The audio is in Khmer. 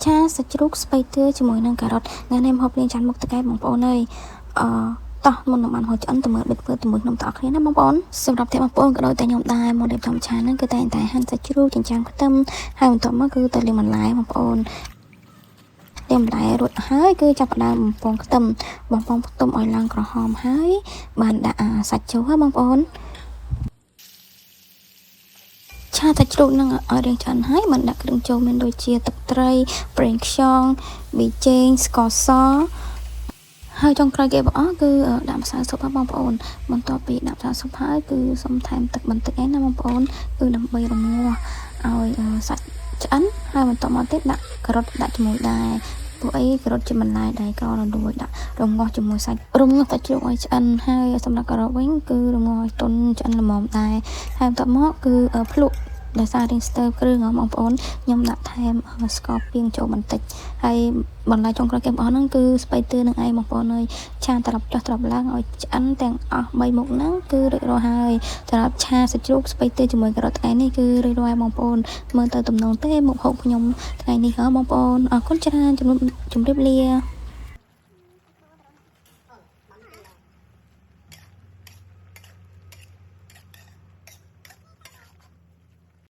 chaសាច់ជ្រូកស្ពៃតឿជាមួយនឹងការ៉ុតថ្ងៃនេះមកលេងចាន់មុខតកែបងប្អូនអើយតោះមុននឹងបានហូរឆ្អិនទៅមើលបិទធ្វើជាមួយខ្ញុំតអរគ្នាណាបងប្អូនសម្រាប់តែបងប្អូនក៏ដូចតែខ្ញុំដែរមករៀបចំឆាហ្នឹងគឺតែហាន់សាច់ជ្រូកចិញ្ចាំខ្ទឹមហើយបន្ទាប់មកគឺទៅលាងបន្លែបងប្អូនលាងបន្លែរួចហើយគឺចាប់ផ្ដើមបំពងខ្ទឹមឲ្យឡើងក្រហមហើយបានដាក់សាច់ចូលហើយបងប្អូនឆាសាច់ជ្រូកនឹងឲ្យរៀងឆ្អិនហើយបានដាក់គ្រឿងចូលមានដូចជាទឹកត្រីប្រេងខ្យងប៊ីចេងស្ករសហើយចុងក្រោយគេបងអស់គឺដាក់ម្សៅស៊ុបបងប្អូនបន្ទាប់ពីដាក់ម្សៅស៊ុបហើយគឺសុំថែមទឹកបន្តិចឯណាបងប្អូនគឺដើម្បីរងាស់ឲ្យសាច់ឆ្អិនហើយបន្ទាប់មកទៀតដាក់ការ៉ុតដាក់ជាមួយដែរពួកអីការ៉ុតជាបន្លែដែរក៏រលួយដាក់រងាស់ជាមួយសាច់រងាស់សាច់ជ្រូកឲ្យឆ្អិនហើយសម្រាប់ការ៉ុតវិញគឺរងាស់ឲ្យទន់ឆ្អិនល្មមដែរហើយបន្ទាប់មកគឺភ្លក់ដោយសាររៀងស្ទើរគ្រឿងបងប្អូនខ្ញុំដាក់ថែមស្ករពីងចូលបន្តិចហើយបន្លែចុងក្រោយគេបងប្អូនហ្នឹងគឺស្ពៃតឿនឹងឯងបងប្អូនអើយឆាត្រប់ចុះត្រប់ឡើងឲ្យឆ្អិនទាំងអស់3មុខហ្នឹងគឺរួចរាល់ហើយសម្រាប់ឆាសាច់ជ្រូកស្ពៃតឿជាមួយការ៉ុតថ្ងៃនេះគឺរួចរាល់បងប្អូនមើលទៅទំនងទេមុខហូបខ្ញុំថ្ងៃនេះហ៎បងប្អូនអរគុណច្រើនជម្រាបលា